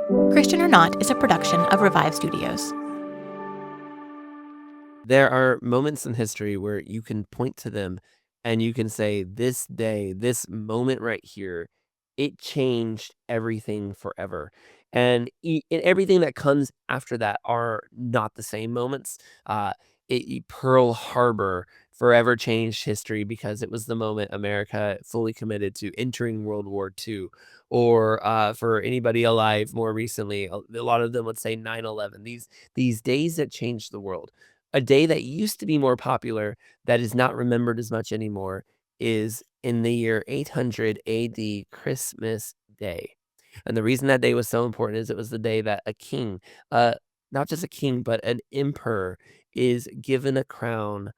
Christian or Not is a production of Revive Studios. There are moments in history where you can point to them and you can say, this day, this moment right here, it changed everything forever. And everything that comes after that are not the same moments. Pearl Harbor forever changed history because it was the moment America fully committed to entering World War II. Or for anybody alive more recently, a lot of them would say 9/11. These days that changed the world. A day that used to be more popular that is not remembered as much anymore is in the year 800 AD, Christmas Day. And the reason that day was so important is it was the day that a king, uh, not just a king, but an emperor is given a crown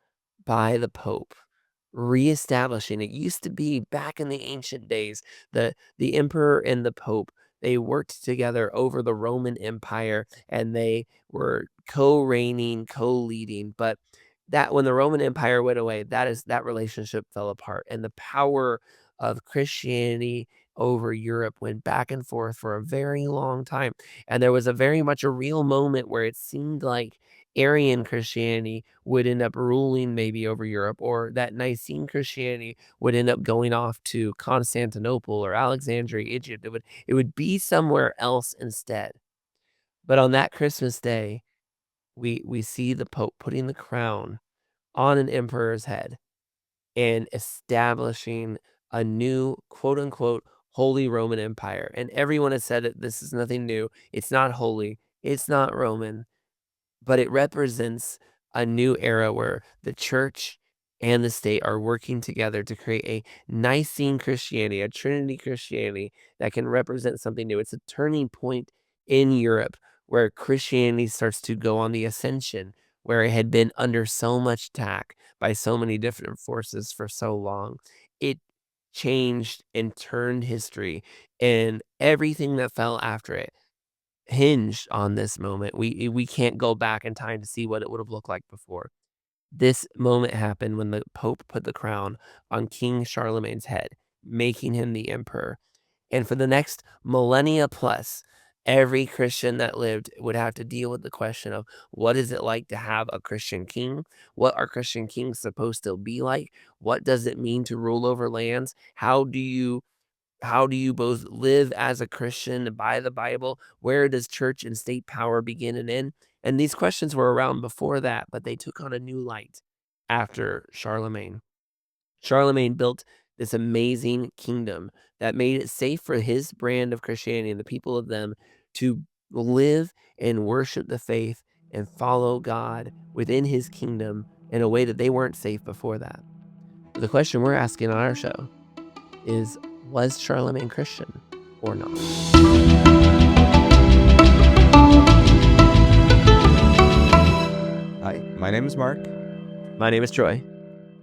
by the Pope, reestablishing it. Used to be back in the ancient days, the emperor and the Pope, they worked together over the Roman Empire and they were co-reigning, co-leading. But that when the Roman Empire went away, that relationship fell apart. And the power of Christianity over Europe went back and forth for a very long time. And there was a very much a real moment where it seemed like Arian Christianity would end up ruling maybe over Europe, or that Nicene Christianity would end up going off to Constantinople or Alexandria, Egypt. It would be somewhere else instead. But on that Christmas day, we see the Pope putting the crown on an emperor's head and establishing a new quote unquote Holy Roman Empire. And everyone has said that this is nothing new. It's not holy. It's not Roman, but it represents a new era where the church and the state are working together to create a Nicene Christianity, a Trinity Christianity that can represent something new. It's a turning point in Europe where Christianity starts to go on the ascension, where it had been under so much attack by so many different forces for so long. It changed and turned history, and everything that fell after it hinged on this moment. We can't go back in time to see what it would have looked like before. This moment happened when the Pope put the crown on King Charlemagne's head, making him the emperor. And for the next millennia plus, every Christian that lived would have to deal with the question of what is it like to have a Christian king? What are Christian kings supposed to be like? What does it mean to rule over lands? How do you both live as a Christian by the Bible? Where does church and state power begin and end? And these questions were around before that, but they took on a new light after Charlemagne. Charlemagne built this amazing kingdom that made it safe for his brand of Christianity and the people of them to live and worship the faith and follow God within his kingdom in a way that they weren't safe before that. The question we're asking on our show is, was Charlemagne Christian or not? Hi, my name is Mark. My name is Troy.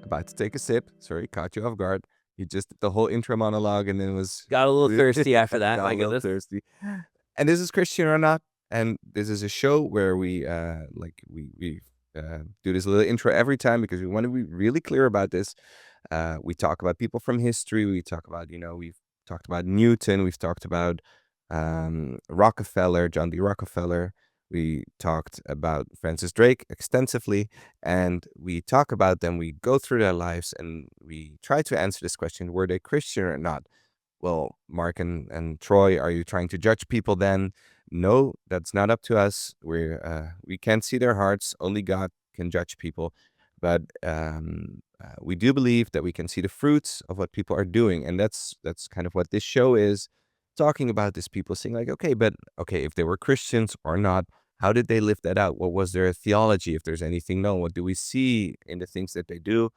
About to take a sip. Sorry, caught you off guard. You just did the whole intro monologue and then was Got a little thirsty after that. got My a little goodness. thirsty. And this is Christian or Not, and this is a show where we do this little intro every time because we want to be really clear about this. We talk about people from history. We talk about we've talked about Newton. We've talked about Rockefeller, John D. Rockefeller. We talked about Francis Drake extensively, and we talk about them. We go through their lives and we try to answer this question: were they Christian or not? Well, Mark and Troy, are you trying to judge people then? No, that's not up to us. We can't see their hearts. Only God can judge people. But we do believe that we can see the fruits of what people are doing, and that's kind of what this show is, talking about these people, saying like, okay, if they were Christians or not, how did they live that out? What was their theology? If there's anything known, what do we see in the things that they do?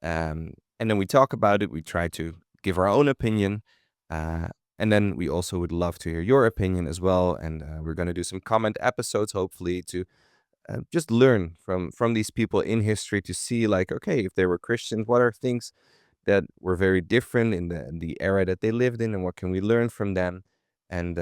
And then we talk about it. We try to give our own opinion. And then we also would love to hear your opinion as well. And we're going to do some comment episodes, hopefully, to just learn from these people in history to see like, okay, if they were Christians, what are things that were very different in the era that they lived in, and what can we learn from them? And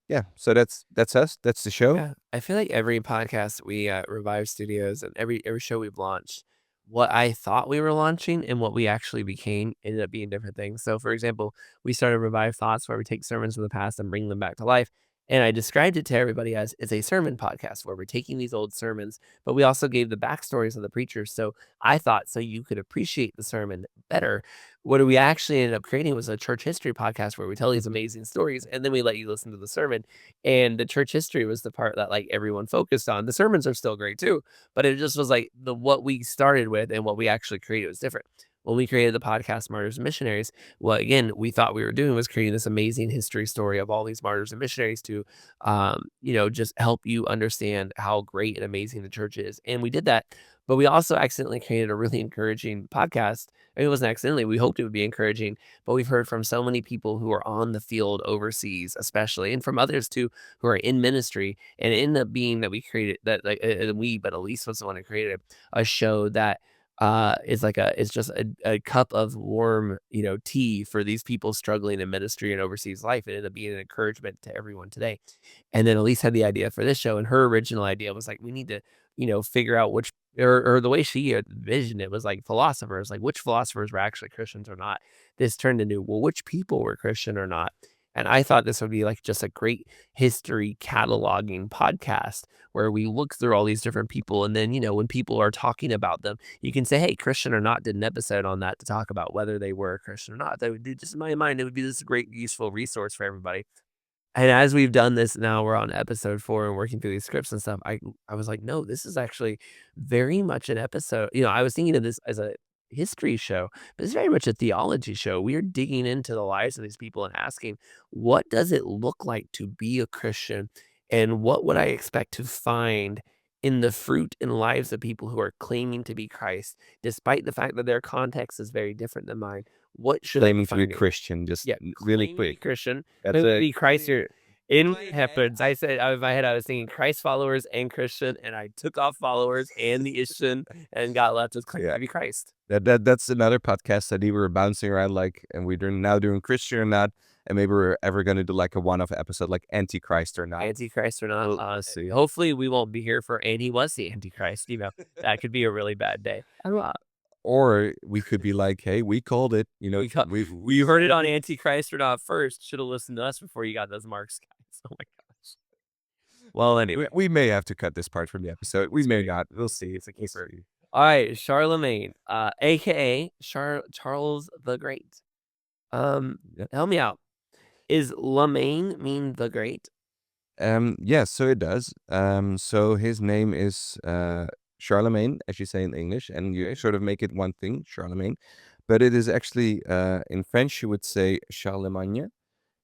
yeah, so that's us. That's the show. Yeah, I feel like every podcast we Revive Studios and every show we've launched, what I thought we were launching and what we actually became ended up being different things. So, for example, we started Revive Thoughts, where we take sermons from the past and bring them back to life. And I described it to everybody as it's a sermon podcast where we're taking these old sermons, but we also gave the backstories of the preachers. So I thought so you could appreciate the sermon better. What we actually ended up creating was a church history podcast where we tell these amazing stories and then we let you listen to the sermon. And the church history was the part that like everyone focused on. The sermons are still great too, but it just was like the what we started with and what we actually created was different. When we created the podcast Martyrs and Missionaries, well, again, we thought we were doing was creating this amazing history story of all these martyrs and missionaries to, just help you understand how great and amazing the church is. And we did that, but we also accidentally created a really encouraging podcast. I mean, it wasn't accidentally. We hoped it would be encouraging, but we've heard from so many people who are on the field overseas, especially, and from others too, who are in ministry. And it ended up being that we created that, like, but Elise was the one who created it, a show that is like it's just a cup of warm, tea for these people struggling in ministry and overseas life. It ended up being an encouragement to everyone today. And then Elise had the idea for this show, and her original idea was like, we need to, figure out which or the way she envisioned it was like philosophers, like which philosophers were actually Christians or not. This turned into, well, which people were Christian or not. And I thought this would be like just a great history cataloging podcast where we look through all these different people. And then, when people are talking about them, you can say, hey, Christian or not, did an episode on that to talk about whether they were a Christian or not. That would be just in my mind, it would be this great, useful resource for everybody. And as we've done this now, we're on episode 4 and working through these scripts and stuff, I was like, "No, this is actually very much an episode." I was thinking of this as a history show, but it's very much a theology show. We are digging into the lives of these people and asking, "What does it look like to be a Christian? And what would I expect to find in the fruit and lives of people who are claiming to be Christ, despite the fact that their context is very different than mine? What should I be Claiming to be finding?" Christian, just Yeah, really claiming to be quick. Christian, That's claiming to a be Christ here. In my headphones, I said in my head, I was thinking Christ followers and Christian, and I took off followers and the Ishtian and got left with claiming yeah. to be Christ. That's another podcast that we were bouncing around like, and we're now doing Christian or not, and maybe we're ever gonna do like a one-off episode like Antichrist or not. Antichrist or not, We'll see. hopefully we won't be here for and he was the Antichrist. That could be a really bad day. I don't know. Or we could be like, hey, we called it. You heard it on Antichrist or not first. Should have listened to us before you got those marks, guys. Oh my gosh. Well, anyway. we may have to cut this part from the episode. We may not. We'll see. It's a keeper. All right, Charlemagne, aka Charles the Great. Yeah. Help me out. Is Lemaine mean the Great? Yes, so it does. So his name is Charlemagne, as you say in English, and you sort of make it one thing, Charlemagne. But it is actually in French you would say Charlemagne,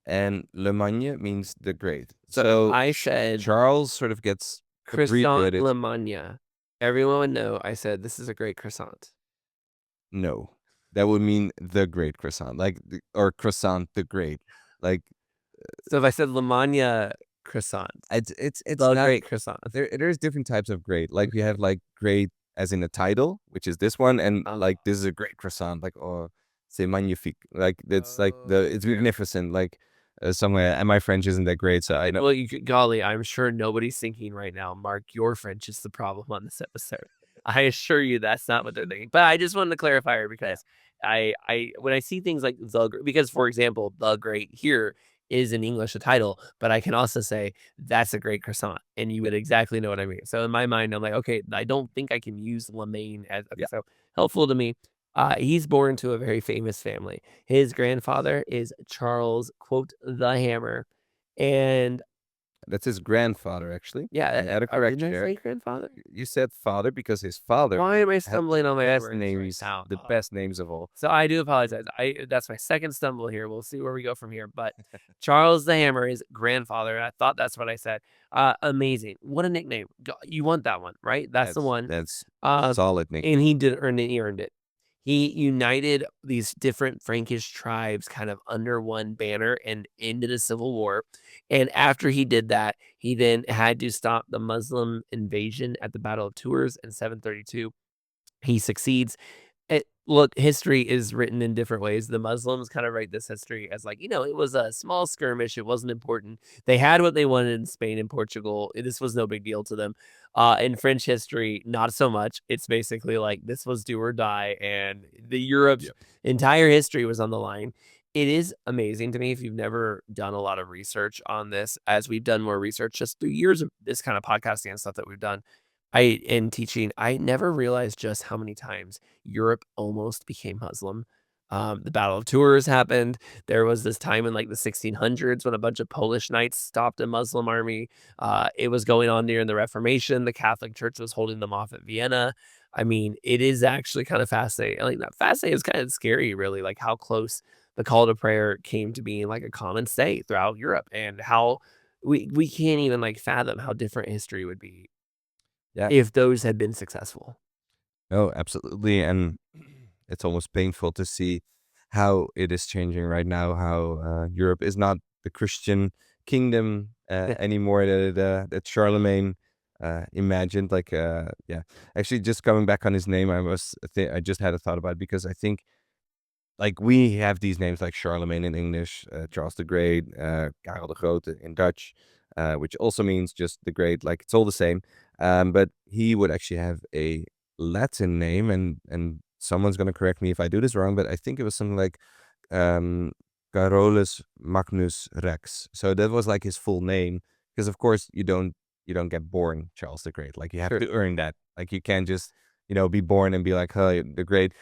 and Lemagne means the great. So I said Charles sort of gets croissant Lemagne. Everyone would know I said this is a great croissant. No, that would mean the great croissant, or croissant the great, like. So if I said Lemagne croissant, it's the not great croissant. There's different types of great. Like we have like great as in a title, which is this one, and like this is a great croissant, like c'est magnifique. Like it's like it's magnificent. Like somewhere, and my French isn't that great, so I know. Well, golly, I'm sure nobody's thinking right now, Mark, your French is the problem on this episode. I assure you that's not what they're thinking. But I just wanted to clarify it because I when I see things like because for example, the great here is in English a title, but I can also say that's a great croissant, and you would exactly know what I mean. So in my mind, I'm like, okay, I don't think I can use Lemaine as so helpful to me. He's born to a very famous family. His grandfather is Charles, quote, the Hammer, and That's his grandfather, actually. yeah, Correct did I there. say grandfather? You said father because his father Why am I had stumbling on my best words names, right now? the best names of all. So I do apologize. That's my second stumble here. We'll see where we go from here. But Charles the Hammer is grandfather. And I thought that's what I said. Amazing. What a nickname. You want that one, right? That's the one. That's Uh, solid nickname. and he did earn it. He earned it. He united these different Frankish tribes kind of under one banner and ended a civil war. And after he did that, he then had to stop the Muslim invasion at the Battle of Tours in 732. He succeeds. Look, history is written in different ways. The Muslims kind of write this history as like, it was a small skirmish. It wasn't important. They had what they wanted in Spain and Portugal. This was no big deal to them. In French history, not so much. It's basically like this was do or die, and the Europe's Yep. entire history was on the line. It is amazing to me if you've never done a lot of research on this, as we've done more research just through years of this kind of podcasting and stuff that we've done. In teaching, I never realized just how many times Europe almost became Muslim. The Battle of Tours happened. There was this time in like the 1600s when a bunch of Polish knights stopped a Muslim army. It was going on during the Reformation. The Catholic Church was holding them off at Vienna. I mean, it is actually kind of fascinating. Like not fascinating, it's kind of scary, really, like how close the call to prayer came to being like a common state throughout Europe, and how we can't even like fathom how different history would be Yeah. if those had been successful. No, absolutely. And it's almost painful to see how it is changing right now, how Europe is not the Christian kingdom anymore that Charlemagne imagined. Like, yeah, actually, just coming back on his name, I just had a thought about it because I think like we have these names like Charlemagne in English, Charles the Great, Karel de Grote in Dutch, which also means just the great. Like it's all the same. But he would actually have a Latin name, and someone's gonna correct me if I do this wrong, but I think it was something like um, Carolus Magnus Rex. So that was like his full name, because of course you don't get born Charles the Great. Like you have Sure. to earn that. Like you can't just be born and be like, oh, the Great.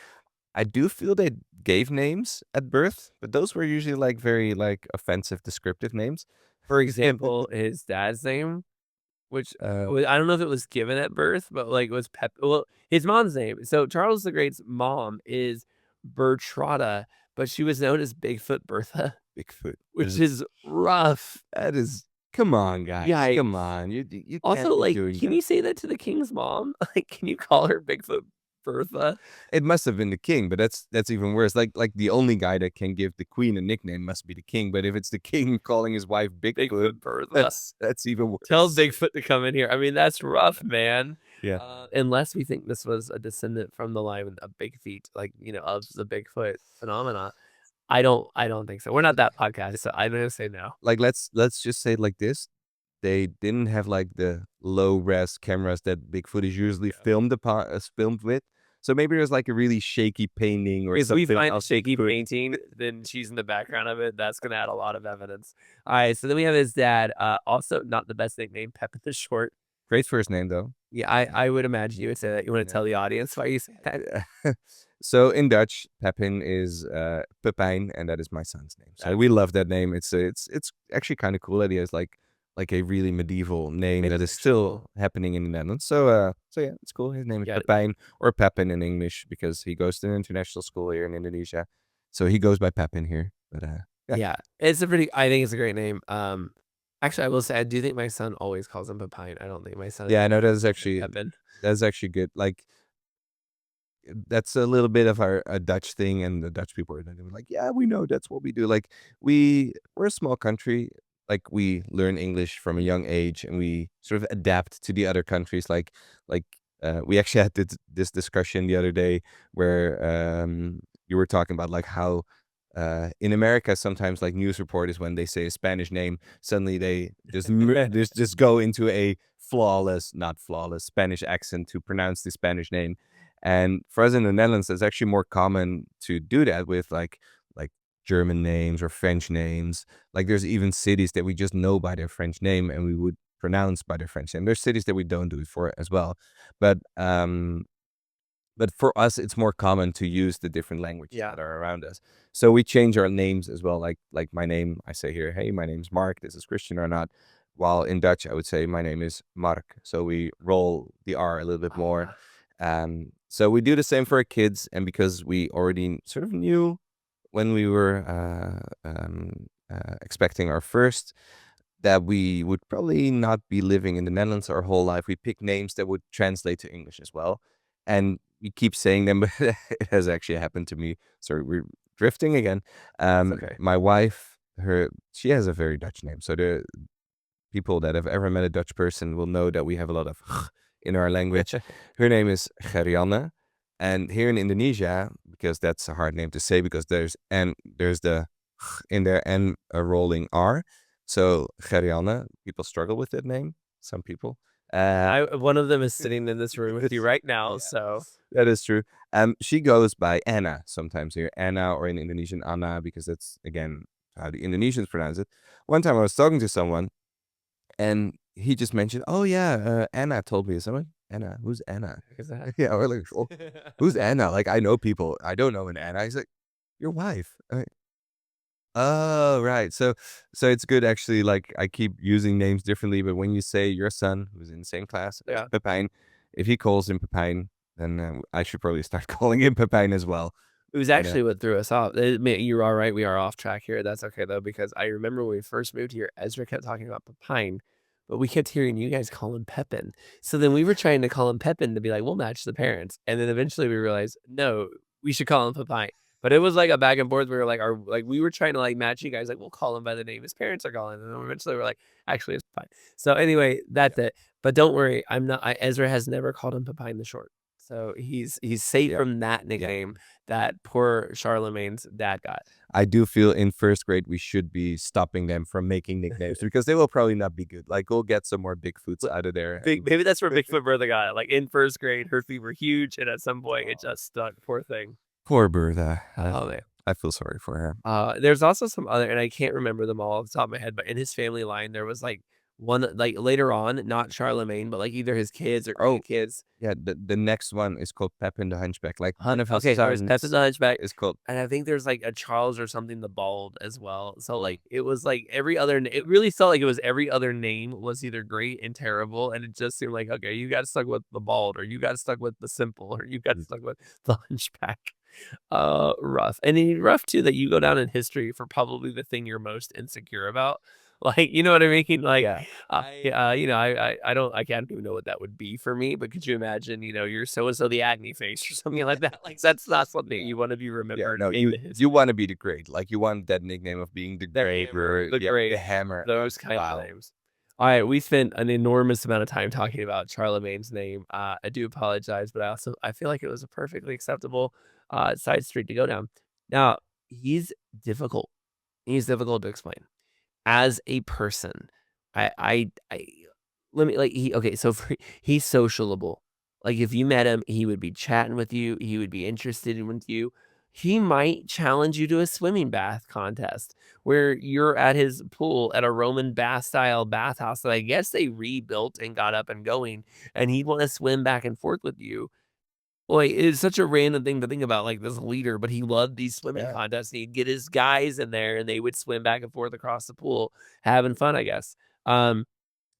I do feel they gave names at birth, but those were usually like very like offensive, descriptive names. For example, his dad's name, which Uh, I don't know if it was given at birth, but like was well, his mom's name. So Charles the Great's mom is Bertrada, but she was known as Bigfoot Bertha, Bigfoot. which is rough. That is. Come on, guys. Yikes. Come on. You Also, can't be like, doing can that. you say that to the king's mom? Like, can you call her Bigfoot Bertha? It must have been the king, but that's even worse. Like the only guy that can give the queen a nickname must be the king. But if it's the king calling his wife Bigfoot, Bigfoot Bertha. that's even worse. Tell Bigfoot to come in here. I mean, that's rough, man. Yeah. Unless we think this was a descendant from the line of Big Feet, like, of the Bigfoot phenomena. I don't think so. We're not that podcast, so I'm gonna say no. Like let's just say it like this. They didn't have like the low res cameras that Bigfoot is usually filmed with. So maybe there's like a really shaky painting or If we something find a else. shaky painting, then she's in the background of it. That's gonna add a lot of evidence. All right, so then we have his dad. Also, not the best nickname, Pepin the Short. Great first name though. Yeah, I would imagine you would say that. You want to Yeah. tell the audience why you say that? So in Dutch, Pepin is Pepijn, and that is my son's name. So Okay. we love that name. It's actually kind of cool that he has like a really medieval name It that is is actually still cool. happening in the Netherlands. So yeah, it's cool. His name is Yeah. Pepijn, or Pepin in English, because he goes to an international school here in Indonesia. So he goes by Pepin here. But yeah. Yeah, I think it's a great name. Actually, I will say I do think my son always calls him Pepine. I don't think my son Yeah, I know Pepin. that's actually good. Like that's a little bit of a Dutch thing, and the Dutch people are gonna be like, yeah, we know that's what we do. Like we're a small country. Like we learn English from a young age, and we sort of adapt to the other countries. Like we actually had this discussion the other day where you were talking about like how in America sometimes like news reporters, when they say a Spanish name, suddenly they just go into a not flawless Spanish accent to pronounce the Spanish name. And for us in the Netherlands, it's actually more common to do that with like German names or French names. Like there's even cities that we just know by their French name and we would pronounce by their French name. There's cities that we don't do it for as well. But for us, it's more common to use the different languages Yeah. that are around us. So we change our names as well. Like my name, I say here, hey, my name's Mark. This is Christian or not. While in Dutch, I would say my name is Mark. So we roll the R a little bit more. So we do the same for our kids, and because we already sort of knew when we were expecting our first that we would probably not be living in the Netherlands our whole life, we picked names that would translate to English as well. And we keep saying them, but it has actually happened to me. Sorry, we're drifting again. Okay. My wife, she has a very Dutch name. So the people that have ever met a Dutch person will know that we have a lot of in our language. Her name is Gerianne. And here in Indonesia, because that's a hard name to say, because there's the in there and a rolling R. So Gerianne, people struggle with that name. Some people. One of them is sitting in this room with you right now, Yeah, so that is true. She goes by Anna sometimes here, Anna, or in Indonesian Anna, because that's again how the Indonesians pronounce it. One time I was talking to someone, and he just mentioned, "Oh yeah, Anna told me." Someone, Anna, who's Anna? is that? Yeah, we're like, "Oh, who's Anna?" Like, I know people. I don't know an Anna. He's like, "Your wife." Oh, right. So it's good actually. Like, I keep using names differently, but when you say your son, who's in the same class as Yeah. Pepijn, if he calls him Pepijn, then I should probably start calling him Pepijn as well. It was But, actually what threw us off. You're all right. We are off track here. That's okay though, because I remember when we first moved here, Ezra kept talking about Pepine, but we kept hearing you guys call him Pepin. So then we were trying to call him Pepin to be like, we'll match the parents. And then eventually we realized, no, we should call him Pepine. But it was like a back and forth. We were like, we were trying to like match you guys. Like, we'll call him by the name his parents are calling. And then eventually we're like, actually, it's Pepine. So anyway, that's it. But don't worry, Ezra has never called him Pepine the Short. So he's safe from that nickname that poor Charlemagne's dad got. I do feel in first grade we should be stopping them from making nicknames because they will probably not be good. Like, we'll get some more Bigfoots out of there. Maybe that's where Bigfoot Bertha got it. Like in first grade, her feet were huge, and at some point it just stuck. Poor thing. Poor Bertha. Oh man. I feel sorry for her. There's also some other, and I can't remember them all off the top of my head, but in his family line, there was like one like later on, not Charlemagne, but like either his kids or kids. Yeah, the next one is called Pepin the Hunchback. Like, one of his Okay, there's sons Pepin the Hunchback, is called. and I think there's like a Charles or something the Bald as well. So like it was like every other. It really felt like it was every other name was either great and terrible, and it just seemed like, okay, you got stuck with the Bald, or you got stuck with the Simple, or you got stuck with the Hunchback. Rough. And rough too that you go down in history for probably the thing you're most insecure about. Like, you know what I mean? Like, Yeah. I can't even know what that would be for me, but could you imagine, you're so-and-so the acne face or something like that? Like, that's not something you want to be Yeah, remembered. no, in the history. you want to be the great. Like, you want that nickname of being the great, or The great, the hammer. those kind Wow. of names. All right, we spent an enormous amount of time talking about Charlemagne's name. I do apologize, but I feel like it was a perfectly acceptable side street to go down. Now, he's difficult. He's difficult to explain as a person. I let me like he okay. So he's sociable. Like if you met him, he would be chatting with you. He would be interested in with you. He might challenge you to a swimming bath contest where you're at his pool at a Roman bath style bathhouse that I guess they rebuilt and got up and going, and he'd want to swim back and forth with you. Boy, it's such a random thing to think about, like this leader, but he loved these swimming Yeah. contests. And he'd get his guys in there, and they would swim back and forth across the pool, having fun, I guess.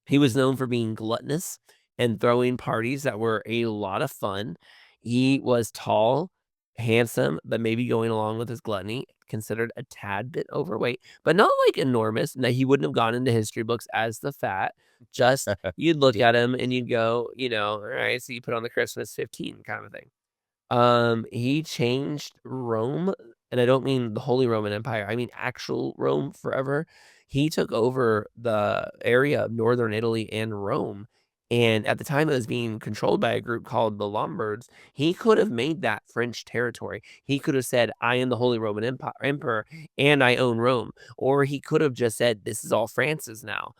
He was known for being gluttonous and throwing parties that were a lot of fun. He was tall, handsome, but maybe going along with his gluttony, considered a tad bit overweight, but not like enormous. Now, he wouldn't have gone into history books as the fat. Just you'd look at him and you'd go, all right, so you put on the Christmas 15 kind of thing. He changed Rome, and I don't mean the Holy Roman Empire. I mean actual Rome forever. He took over the area of northern Italy and Rome. And at the time it was being controlled by a group called the Lombards. He could have made that French territory. He could have said, I am the Holy Roman Emperor and I own Rome. Or he could have just said, this is all France's now.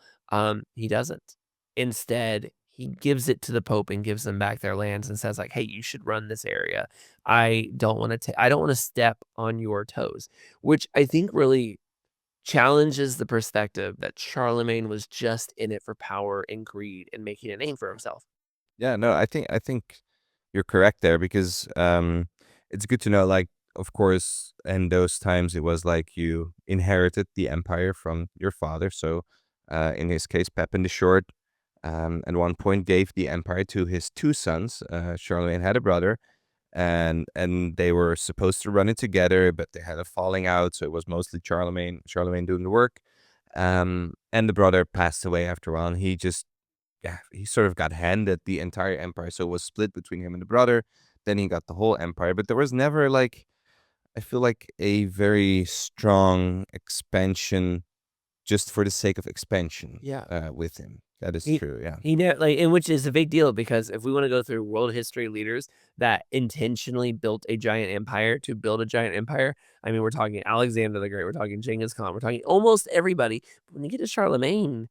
He doesn't. Instead, he gives it to the Pope and gives them back their lands and says like, "Hey, you should run this area. I don't want to step on your toes," which I think really challenges the perspective that Charlemagne was just in it for power and greed and making a name for himself. Yeah, no, I think you're correct there, because it's good to know, like, of course, in those times it was like you inherited the empire from your father. So in his case, Pepin the Short, at one point gave the empire to his two sons. Charlemagne had a brother, and they were supposed to run it together, but they had a falling out, so it was mostly Charlemagne doing the work. And the brother passed away after a while, and he just, yeah, he sort of got handed the entire empire. So it was split between him and the brother. Then he got the whole empire, but there was never, like, I feel like, a very strong expansion just for the sake of expansion. Yeah. With him. That is He true. Yeah. he ne like, and which is a big deal because if we wanna go through world history leaders that intentionally built a giant empire to build a giant empire, I mean, we're talking Alexander the Great, we're talking Genghis Khan, we're talking almost everybody. But when you get to Charlemagne,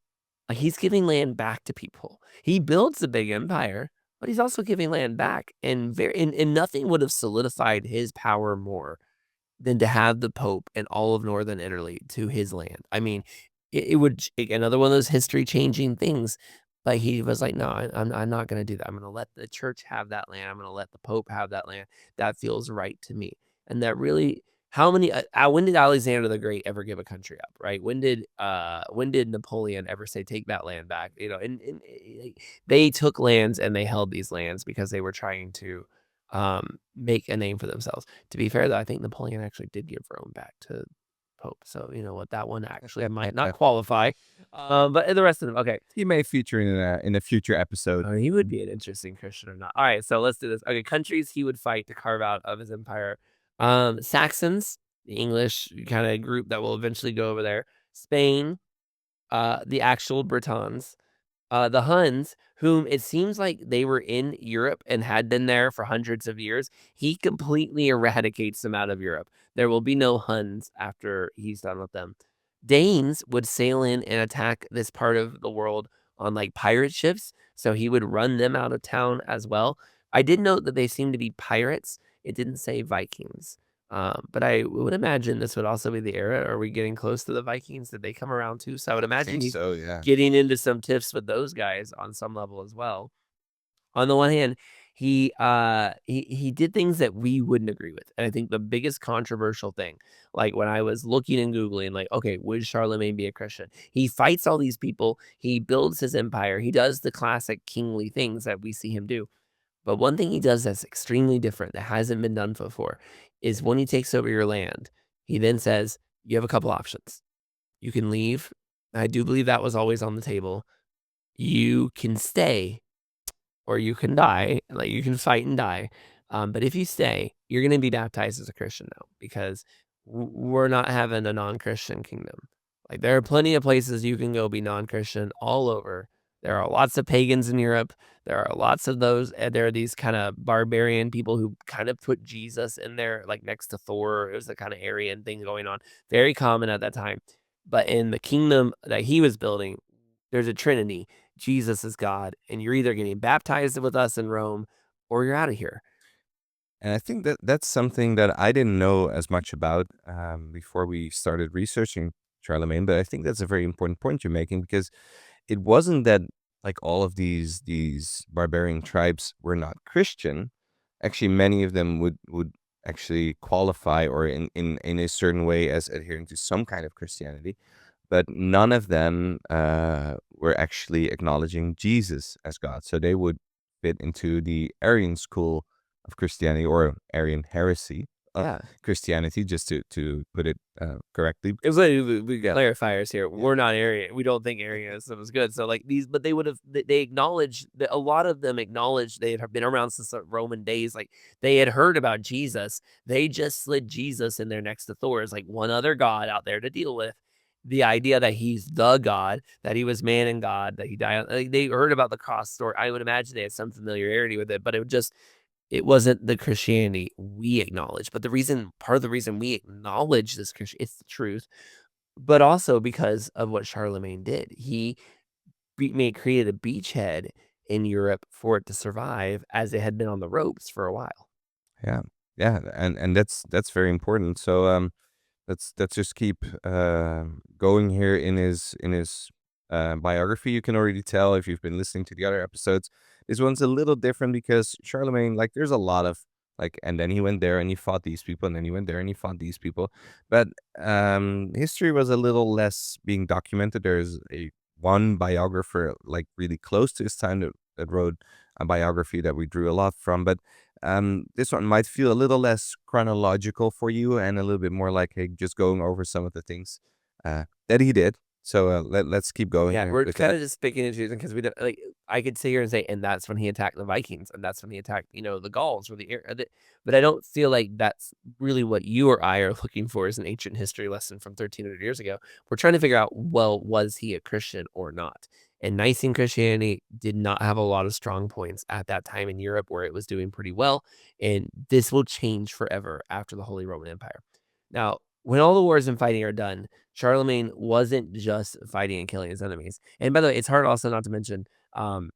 like, he's giving land back to people. He builds a big empire, but he's also giving land back, and nothing would have solidified his power more than to have the Pope and all of Northern Italy to his land. I mean, it would another one of those history changing things. But he was like, no, I'm not going to do that. I'm going to let the church have that land. I'm going to let the Pope have that land. That feels right to me. And that really, how many? When did Alexander the Great ever give a country up? Right? When did Napoleon ever say take that land back? You know, like, they took lands and they held these lands because they were trying to make a name for themselves. To be fair, though, I think Napoleon actually did give Rome back to Pope. So you know what, that one actually might not qualify. But the rest of them, okay. He may feature in a future episode. He would be an interesting Christian or not. All right, so let's do this. Okay, countries he would fight to carve out of his empire. Saxons, the English kind of group that will eventually go over there. Spain, the actual Britons. The Huns, whom it seems like they were in Europe and had been there for hundreds of years, he completely eradicates them out of Europe. There will be no Huns after he's done with them. Danes would sail in and attack this part of the world on like pirate ships, so he would run them out of town as well. I did note that they seem to be pirates. It didn't say Vikings. But I would imagine this would also be the era. Are we getting close to the Vikings? Did they come around too? So I would I imagine think he's so. Yeah. getting into some tiffs with those guys on some level as well. On the one hand, he did things that we wouldn't agree with. And I think the biggest controversial thing, like when I was looking and Googling, like, okay, would Charlemagne be a Christian? He fights all these people, he builds his empire, he does the classic kingly things that we see him do. But one thing he does that's extremely different, that hasn't been done before, is when he takes over your land, he then says, you have a couple options. You can leave. I do believe that was always on the table. You can stay or you can die. Like, you can fight and die. But if you stay, you're going to be baptized as a Christian now because we're not having a non-Christian kingdom. Like, there are plenty of places you can go be non-Christian all over. There are lots of pagans in Europe. There are lots of those. There are these kind of barbarian people who kind of put Jesus in there, like next to Thor. It was a kind of Aryan thing going on. Very common at that time. But in the kingdom that he was building, there's a trinity. Jesus is God, and you're either getting baptized with us in Rome or you're out of here. And I think that that's something that I didn't know as much about before we started researching Charlemagne. But I think that's a very important point you're making because it wasn't that like all of these barbarian tribes were not Christian. Actually, many of them would actually qualify or in a certain way as adhering to some kind of Christianity, but none of them were actually acknowledging Jesus as God. So they would fit into the Arian school of Christianity or Arian heresy of Yeah. Christianity, just to put it correctly. It was like, we got clarifiers here. We're not Arian. We don't think Arianism was good. So like these, but they would have, they acknowledged that a lot of them acknowledged they had been around since the Roman days. Like they had heard about Jesus. They just slid Jesus in there next to Thor as like one other god out there to deal with. The idea that he's the God, that he was man and God, that he died. Like, they heard about the cross story. I would imagine they had some familiarity with it, but it wasn't the Christianity we acknowledge. But part of the reason we acknowledge this Christian, it's the truth, but also because of what Charlemagne did. He created a beachhead in Europe for it to survive as it had been on the ropes for a while. Yeah, yeah, and that's very important. So let's just keep going here in his biography. You can already tell if you've been listening to the other episodes. This one's a little different because Charlemagne, like, there's a lot of like, and then he went there and he fought these people, and then he went there and he fought these people. But history was a little less being documented. There's a one biographer like really close to his time that wrote a biography that we drew a lot from, but this one might feel a little less chronological for you and a little bit more like, hey, just going over some of the things that he did. So let's keep going Yeah, here we're with kind that. of just picking and choosing because we don't like. I could sit here and say, and that's when he attacked the Vikings, and that's when he attacked, the Gauls or but I don't feel like that's really what you or I are looking for as an ancient history lesson from 1,300 years ago. We're trying to figure out, well, was he a Christian or not? And Nicene Christianity did not have a lot of strong points at that time in Europe where it was doing pretty well, and this will change forever after the Holy Roman Empire. Now, when all the wars and fighting are done, Charlemagne wasn't just fighting and killing his enemies. And by the way, it's hard also not to mention, um,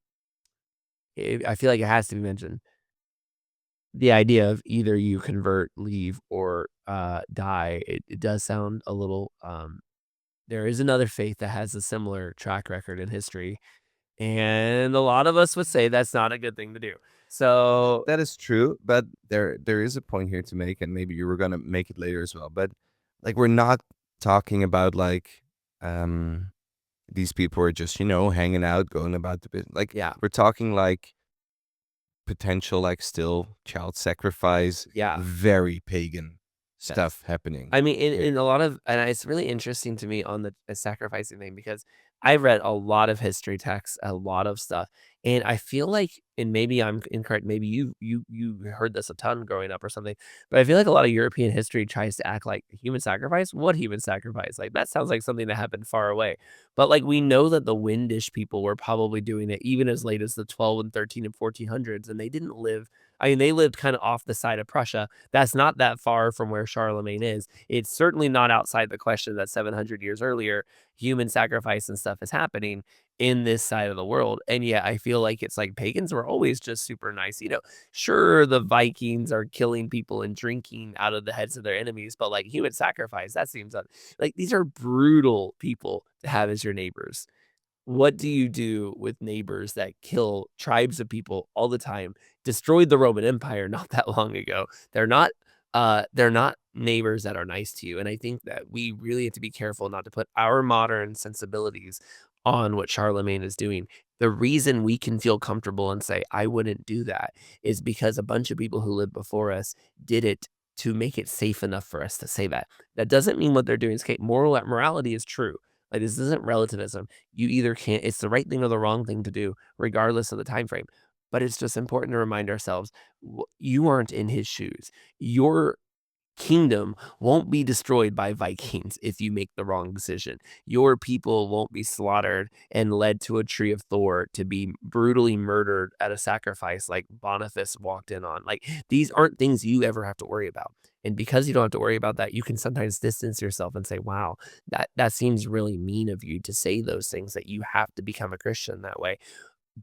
I feel like it has to be mentioned, the idea of either you convert, leave, or die. It does sound a little. There is another faith that has a similar track record in history, and a lot of us would say that's not a good thing to do. So That is true, but there is a point here to make, and maybe you were gonna make it later as well. But like, we're not talking about like um these people are just, hanging out, going about the business. Like, yeah, we're talking like potential, like, still child sacrifice, yeah. very pagan Yes. stuff happening I mean, in here. in a lot of and it's really interesting to me on the sacrificing thing because I've read a lot of history texts, a lot of stuff, and I feel like, and maybe I'm incorrect, maybe you heard this a ton growing up or something, but I feel like a lot of European history tries to act like human sacrifice. What human sacrifice? Like that sounds like something that happened far away. But like we know that the Windish people were probably doing it even as late as the 12 and 13 and 1400s, and they didn't live. I mean, they lived kind of off the side of Prussia. That's not that far from where Charlemagne is. It's certainly not outside the question that 700 years earlier, human sacrifice and stuff is happening in this side of the world. And yet I feel like it's like pagans were always just super nice. Sure, the Vikings are killing people and drinking out of the heads of their enemies, but like human sacrifice, that seems like these are brutal people to have as your neighbors. What do you do with neighbors that kill tribes of people all the time, destroyed the Roman Empire not that long ago? They're not neighbors that are nice to you, and I think that we really have to be careful not to put our modern sensibilities on what Charlemagne is doing. The reason we can feel comfortable and say, "I wouldn't do that," is because a bunch of people who lived before us did it to make it safe enough for us to say that. That doesn't mean what they're doing is okay. Morality is true. Like, this isn't relativism. You either can't it's the right thing or the wrong thing to do, regardless of the time frame. But it's just important to remind ourselves, you aren't in his shoes. Your kingdom won't be destroyed by Vikings if you make the wrong decision. Your people won't be slaughtered and led to a tree of Thor to be brutally murdered at a sacrifice like Boniface walked in on. Like, these aren't things you ever have to worry about. And because you don't have to worry about that, you can sometimes distance yourself and say, wow, that seems really mean of you to say those things, that you have to become a Christian that way.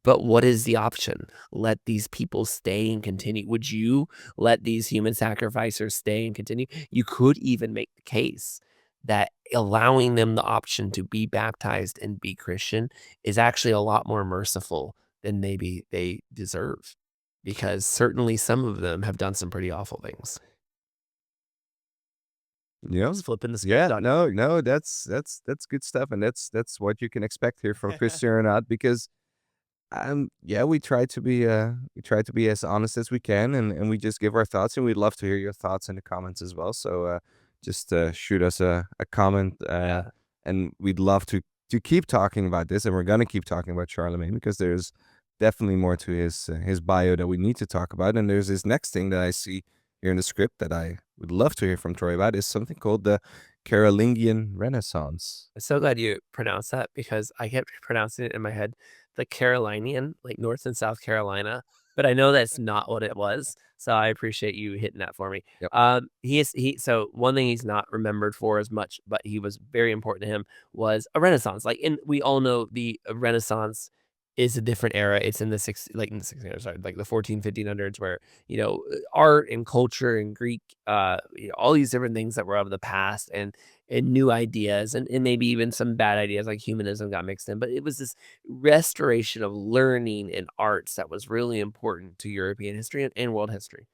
But what is the option? Let these people stay and continue. Would you let these human sacrificers stay and continue? You could even make the case that allowing them the option to be baptized and be Christian is actually a lot more merciful than maybe they deserve, because certainly some of them have done some pretty awful things. Yeah. Just flipping the Yeah, script on you. no, that's good stuff, and that's what you can expect here from Christian or not, because yeah, we try to be as honest as we can, and we just give our thoughts, and we'd love to hear your thoughts in the comments as well. So just shoot us a comment, Yeah. and we'd love to keep talking about this, and we're gonna keep talking about Charlemagne because there's definitely more to his bio that we need to talk about, and there's this next thing that I see here in the script that I would love to hear from Troy about is something called the Carolingian Renaissance. I'm so glad you pronounced that because I kept pronouncing it in my head, the Carolinian, like North and South Carolina, but I know that's not what it was. So I appreciate you hitting that for me. Yep. So one thing he's not remembered for as much, but he was very important to him, was a Renaissance. Like, and we all know the Renaissance is a different era. It's in the in the 1600s, sorry, like the 1500s, where art and culture and Greek, all these different things that were of the past, and new ideas, and maybe even some bad ideas like humanism got mixed in. But it was this restoration of learning and arts that was really important to European history and world history.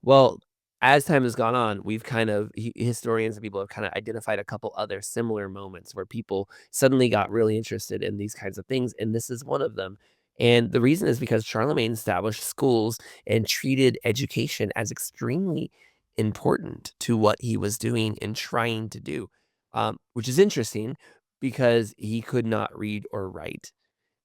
Well, as time has gone on, we've kind of historians and people have kind of identified a couple other similar moments where people suddenly got really interested in these kinds of things, and this is one of them. And the reason is because Charlemagne established schools and treated education as extremely important to what he was doing and trying to do, which is interesting because he could not read or write.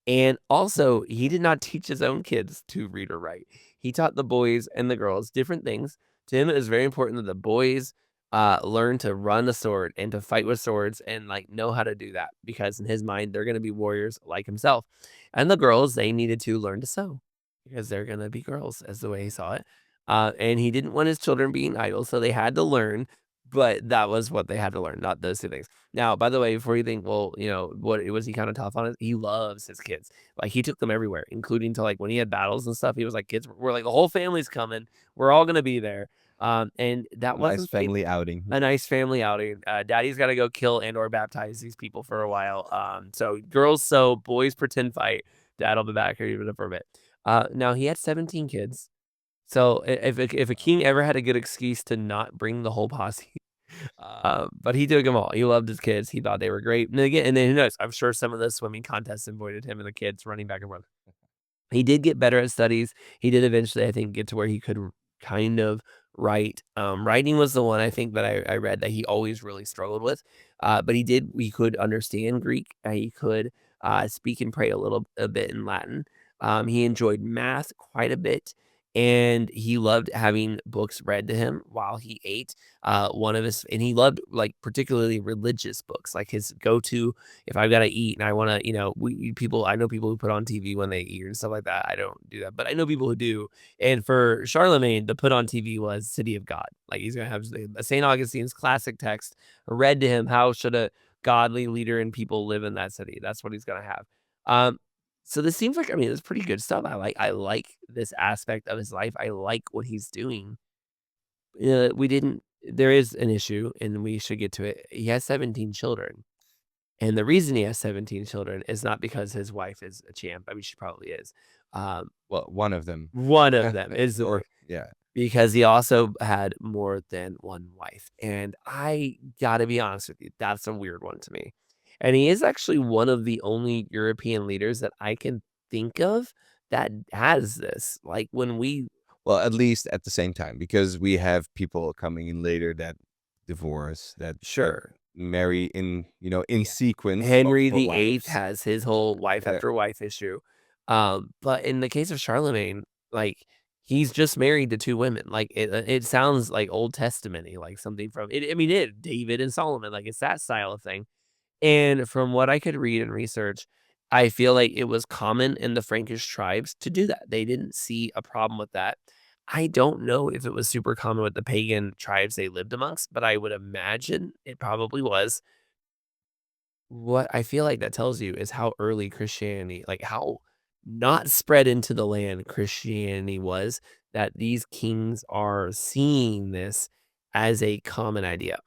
And also, he did not teach his own kids to read or write. He taught the boys and the girls different things. To him, it was very important that the boys learn to run a sword and to fight with swords and like know how to do that because in his mind, they're going to be warriors like himself. And the girls, they needed to learn to sew because they're going to be girls, as the way he saw it. And he didn't want his children being idle, so they had to learn. But that was what they had to learn, not those two things. Now, by the way, before you think, well, what was he kind of tough on it? He loves his kids. Like he took them everywhere, including to like when he had battles and stuff. He was like, kids, we're like the whole family's coming. We're all gonna be there. And that A nice wasn't family outing. a nice family outing. Daddy's got to go kill and or baptize these people for a while. So girls sew, boys pretend fight. Dad'll be back here even for a bit. Now he had 17 kids. So if a king ever had a good excuse to not bring the whole posse, but he took them all. He loved his kids. He thought they were great. And again, and then who knows? I'm sure some of the swimming contests avoided him and the kids running back and forth. He did get better at studies. He did eventually, I think, get to where he could kind of write. Writing was the one I think that I read that he always really struggled with. But he could understand Greek. He could speak and pray a bit in Latin. He enjoyed math quite a bit. And he loved having books read to him while he ate. And he loved like particularly religious books, like his go-to if I've got to eat and I want to, I know people who put on TV when they eat and stuff like that. I don't do that, but I know people who do. And for Charlemagne, the put on TV was City of God. Like he's going to have St. Augustine's classic text read to him. How should a godly leader and people live in that city? That's what he's going to have. So this seems like, I mean, it's pretty good stuff. I like this aspect of his life. I like what he's doing. There is an issue and we should get to it. He has 17 children. And the reason he has 17 children is not because his wife is a champ. I mean, she probably is. Well, one of them. One of them is Or yeah. because he also had more than one wife. And I gotta be honest with you, that's a weird one to me. And he is actually one of the only European leaders that I can think of that has this. Like when we Well, at least at the same time, because we have people coming in later that divorce, that sure. marry in sequence. Henry multiple the Eighth wives. has his whole wife Yeah. after wife issue. But in the case of Charlemagne, like he's just married to two women. Like it sounds like Old Testament-y, like something from it. I mean, David and Solomon, like it's that style of thing. And from what I could read and research, I feel like it was common in the Frankish tribes to do that. They didn't see a problem with that. I don't know if it was super common with the pagan tribes they lived amongst, but I would imagine it probably was. What I feel like that tells you is how early Christianity, like how not spread into the land Christianity was, that these kings are seeing this as a common idea.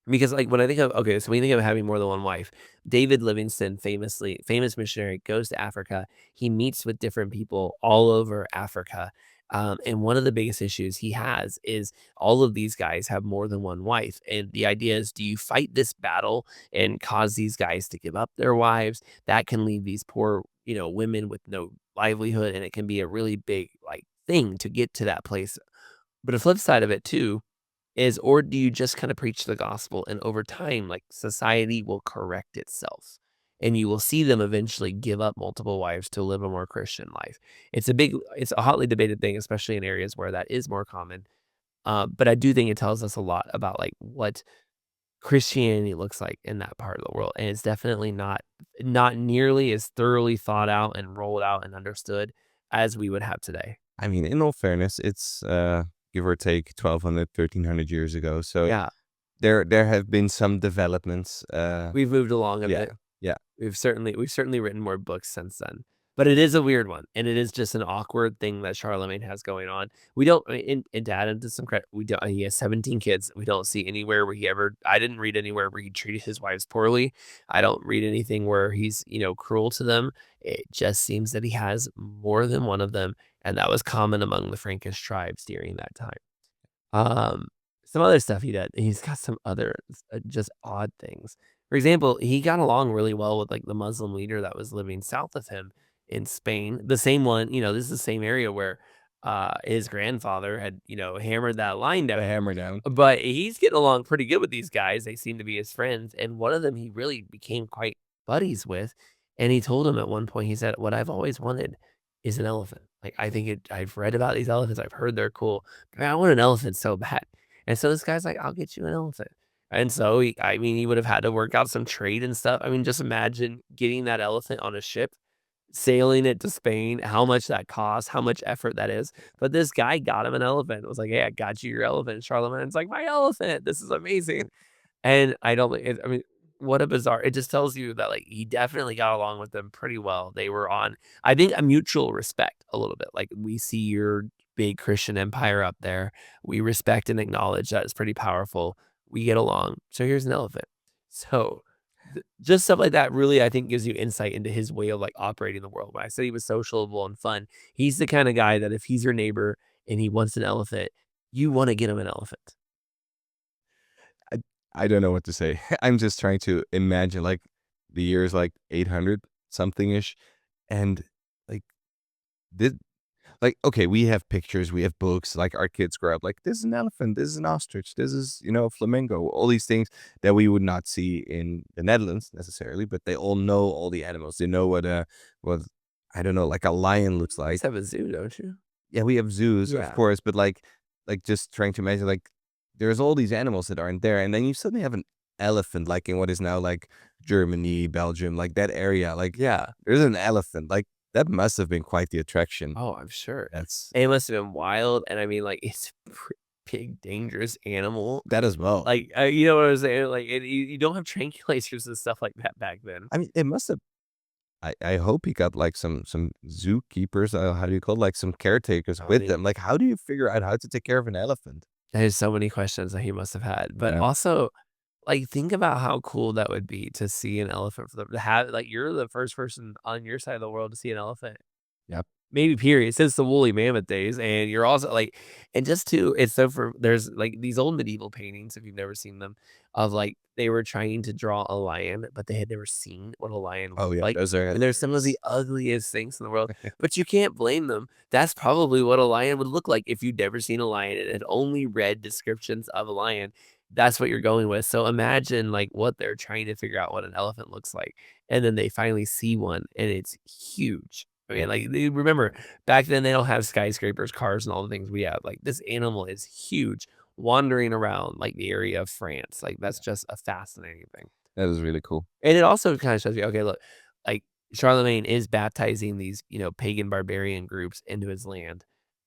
Because, like, when I think of okay, so when you think of having more than one wife, David Livingstone, famous missionary, goes to Africa. He meets with different people all over Africa. And one of the biggest issues he has is all of these guys have more than one wife. And the idea is, do you fight this battle and cause these guys to give up their wives? That can leave these poor, women with no livelihood, and it can be a really big like thing to get to that place. But a flip side of it too or do you just kind of preach the gospel and over time, like society will correct itself and you will see them eventually give up multiple wives to live a more Christian life. It's a hotly debated thing, especially in areas where that is more common. But I do think it tells us a lot about like what Christianity looks like in that part of the world. And it's definitely not nearly as thoroughly thought out and rolled out and understood as we would have today. I mean, in all fairness, it's give or take 1200, 1300 years ago. So Yeah, there have been some developments. we've moved along a Yeah, bit. yeah. We've certainly written more books since then. But it is a weird one, and it is just an awkward thing that Charlemagne has going on. We don't and to add into some credit, we don't he has 17 kids. We don't see anywhere where I didn't read anywhere where he treated his wives poorly. I don't read anything where he's, cruel to them. It just seems that he has more than one of them, and that was common among the Frankish tribes during that time. Um, some other stuff he did. He's got some other just odd things. For example, he got along really well with like the Muslim leader that was living south of him in Spain. The same one, this is the same area where his grandfather had, hammered that line The down. hammer down. But he's getting along pretty good with these guys. They seem to be his friends, and one of them he really became quite buddies with. And he told him at one point, he said, "What I've always wanted is an elephant. Like I've read about these elephants, I've heard they're cool, but I want an elephant so bad." And so this guy's like, "I'll get you an elephant." And so I mean, he would have had to work out some trade and stuff. I mean, just imagine getting that elephant on a ship, sailing it to Spain, how much that costs, how much effort that is. But this guy got him an elephant. It was like, "Hey, I got you your elephant." Charlemagne's like, "My elephant. This is amazing." And I don't I mean, what a bizarre, it just tells you that, like, he definitely got along with them pretty well. They were on, I think, a mutual respect a little bit. Like, we see your big Christian empire up there. We respect and acknowledge that it's pretty powerful. We get along. So here's an elephant. So just stuff like that really, I think, gives you insight into his way of like operating the world. When I said he was sociable and fun, he's the kind of guy that if he's your neighbor and he wants an elephant, you want to get him an elephant. I I don't know what to say. I'm just trying to imagine like the years like 800 something ish, and like this. Like, okay, we have pictures, we have books, like our kids grow up, like this is an elephant, this is an ostrich, this is, a flamingo, all these things that we would not see in the Netherlands necessarily, but they all know all the animals. They know what I don't know, like a lion looks You guys like. have a zoo, don't you? Yeah, we have zoos, of Yeah. course, but like just trying to imagine like there's all these animals that aren't there, and then you suddenly have an elephant, like in what is now like Germany, Belgium, like that area. Like Yeah. there's an elephant. Like that must have been quite the attraction. Oh, I'm sure. That's And it must have been wild. And I mean, like, it's a big, dangerous animal. that as well. Like, you know what I'm saying? Like, and you don't have tranquilizers and stuff like that back then. I mean, it must have. I hope he got like some zookeepers. How do you call it? Like some caretakers I with mean, them. Like, how do you figure out how to take care of an elephant? there's so many questions that he must have had. But Yeah. also, like, think about how cool that would be to see an elephant, for them to have, like, you're the first person on your side of the world to see an elephant. Yep. Maybe period, since the woolly mammoth days, and you're also like, and just to it's so for there's, like, these old medieval paintings, if you've never seen them, of, like, they were trying to draw a lion, but they had never seen what a lion Oh looked yeah, like, those are and they're some of the ugliest things in the world, but you can't blame them. That's probably what a lion would look like if you'd never seen a lion and had only read descriptions of a lion. That's what you're going with, so imagine, like, what they're trying to figure out what an elephant looks like, and then they finally see one, and it's huge. I mean, like, they remember, back then, they don't have skyscrapers, cars, and all the things we have. Like, this animal is huge, wandering around, like, the area of France. Like, that's just a fascinating thing. that is really cool. And it also kinda shows you, okay, look, like, Charlemagne is baptizing these, pagan barbarian groups into his land.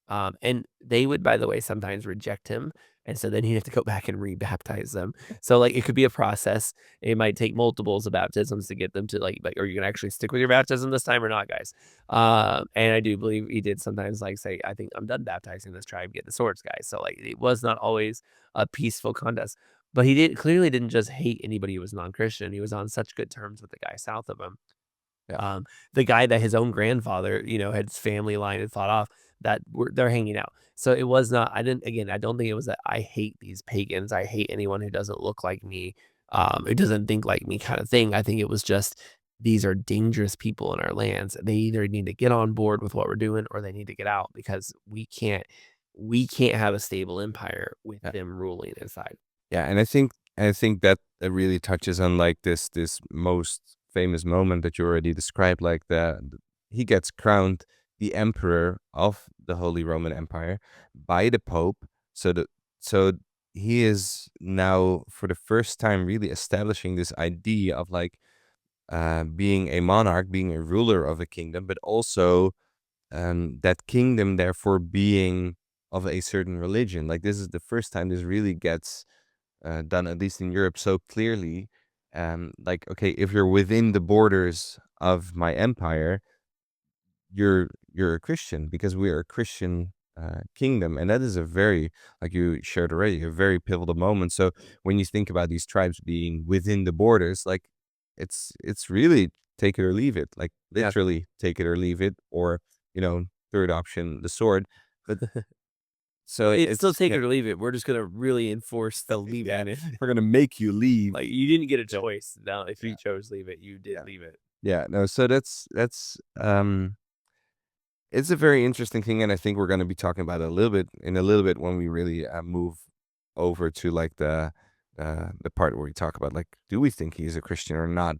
And they would, by the way, sometimes reject him, and so then he'd have to go back and rebaptize them. So, like, it could be a process. It might take multiples of baptisms to get them to, like, "Are you gonna actually stick with your baptism this time or not, guys?" And I do believe he did sometimes, like, say, "I think I'm done baptizing this tribe, get the swords, guys." So, like, it was not always a peaceful contest. But he clearly didn't just hate anybody who was non-Christian. He was on such good terms with the guy south of him. Yeah. The guy that his own grandfather, had his family line had fought off, they're hanging out. So it was not, I don't think it was that I hate these pagans. I hate anyone who doesn't look like me, who doesn't think like me kind of thing. I think it was just these are dangerous people in our lands. They either need to get on board with what we're doing or they need to get out because we can't have a stable empire with Yeah. them ruling inside. Yeah, and I think that really touches on like this most famous moment that you already described, like he gets crowned the emperor of the Holy Roman Empire by the Pope. So he is now for the first time really establishing this idea of like being a monarch, being a ruler of a kingdom, but also that kingdom therefore being of a certain religion. Like this is the first time this really gets done, at least in Europe, so clearly. Like, okay, if you're within the borders of my empire, you're a Christian because we are a Christian kingdom, and that is a very, like you shared already, a very pivotal moment. So when you think about these tribes being within the borders, like it's really take it or leave it, like Yeah. literally take it or leave it, or third option, the sword. But so It's still it's take yeah, it or leave it. We're just gonna really enforce the leave yeah, it. we're gonna make you leave. Like, you didn't get a Yeah, choice. Now, if yeah, you chose leave it, you did yeah. leave it. Yeah, no, so that's It's a very interesting thing, and I think we're going to be talking about it a little bit when we really move over to like the part where we talk about like, do we think he's a Christian or not?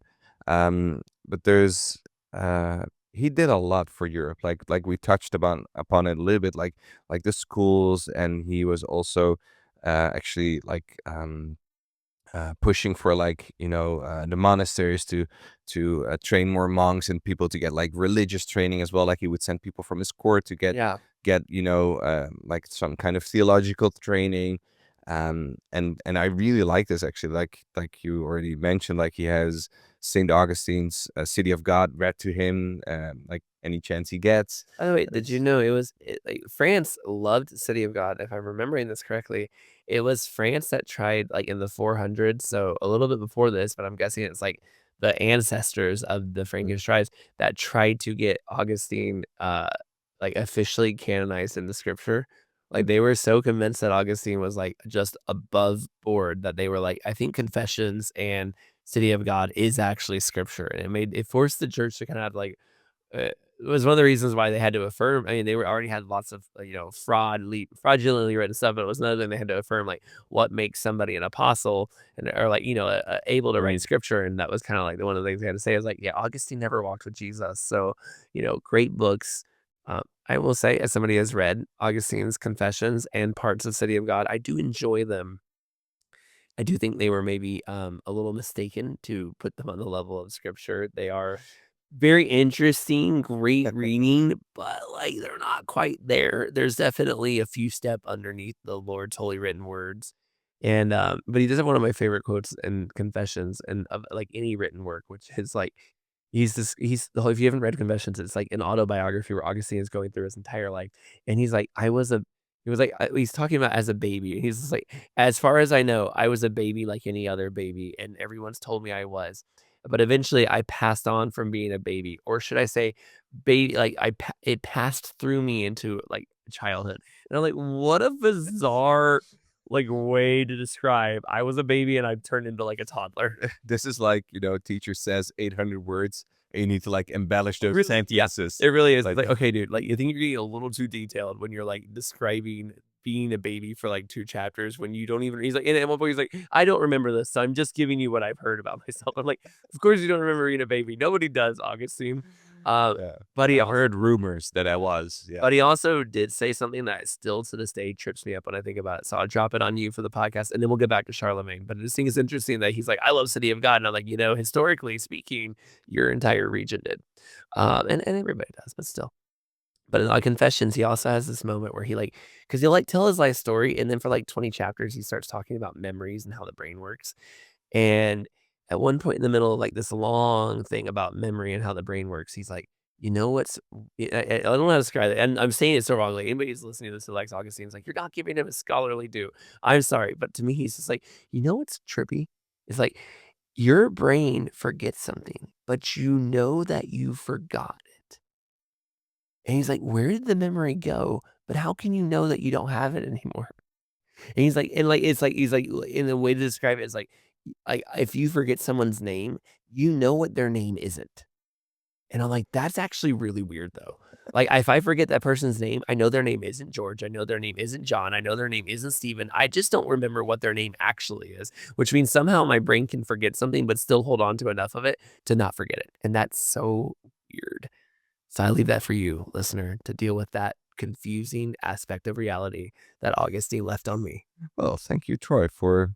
But there's uh, he did a lot for Europe, like we touched upon it a little bit, like the schools, and he was also actually like pushing for like the monasteries to train more monks and people to get like religious training as well. Like he would send people from his court to Yeah. get like some kind of theological training. And I really like this actually, like you already mentioned, like he has St. Augustine's City of God read to him like any chance he gets. By the way, did you It's know like, France loved City of God, if I'm remembering this correctly. It was France that tried, like, in the 400s, so a little bit before this, but I'm guessing it's, like, the ancestors of the Frankish tribes that tried to get Augustine, like, officially canonized in the scripture. Like, they were so convinced that Augustine was, like, just above board that they were like, "I think Confessions and City of God is actually scripture," and it forced the church to kinda have, like, it was one of the reasons why they had to affirm. I mean, they were already had lots of, fraudulently written stuff, but it was another thing they had to affirm, like, what makes somebody an apostle and or, like, able to write right. scripture, and that was kinda, like, the one of the things they had to say is, like, "Yeah, Augustine never walked with Jesus." So, great books. I will say, as somebody who has read Augustine's Confessions and parts of City of God, I do enjoy them. I do think they were maybe, a little mistaken to put them on the level of scripture. They are very interesting, great reading, but, like, they're not quite there. There's definitely a few step underneath the Lord's holy written words, and, but he does have one of my favorite quotes in Confessions and of, like, any written work, which is, like, he's the whole if you haven't read Confessions, it's like an autobiography where Augustine is going through his entire life, and he's like, he was like, he's talking about as a baby, and he's just like, "As far as I know, I was a baby like any other baby, and everyone's told me I was. But eventually I passed on from being a baby, or should I say baby like it passed through me into, like, childhood." And I'm like, "What a bizarre, like, way to describe I was a baby and I turned into, like, a toddler." This is like, teacher says 800 words and you need to like embellish those Really, yeah, sentences. it really is. It's Like, like, "Okay, dude, like, you think you're getting a little too detailed when you're, like, describing being a baby for, like, 2 chapters when you don't even." He's like, and at one point, he's like, "I don't remember this, so I'm just giving you what I've heard about myself." I'm like, "Of course you don't remember being a baby. Nobody does, Augustine." Uh, yeah, but he I've also heard rumors that I was. Yeah. but he also did say something that still to this day trips me up when I think about it, so I'll drop it on you for the podcast, and then we'll get back to Charlemagne. But I just think it's interesting that he's like, "I love City of God," and I'm like, historically speaking, your entire region did. And everybody does, but still. But in, Confessions, he also has this moment where because he'll, like, tell his life story, and then for, like, 20 chapters, he starts talking about memories and how the brain works. And at one point in the middle of, like, this long thing about memory and how the brain works, he's like, "You know what's" I don't know how to describe it, and I'm saying it so wrongly. Anybody who's listening to this who likes Augustine is like, "You're not giving him a scholarly due." I'm sorry, but to me, he's just like, "You know what's trippy?" It's like, your brain forgets something, but you know that you forgot it. And he's like, "Where did the memory go? But how can you know that you don't have it anymore?" And he's like it's like he's like in the way to describe it is like, if you forget someone's name, you know what their name isn't. And I'm like, "That's actually really weird, though." Like, if I forget that person's name, I know their name isn't George, I know their name isn't John, I know their name isn't Steven, I just don't remember what their name actually is, which means somehow my brain can forget something, but still hold on to enough of it to not forget it, and that's so weird. So I leave that for you, listener, to deal with that confusing aspect of reality that Augustine left on me. Well, thank you, Troy, for,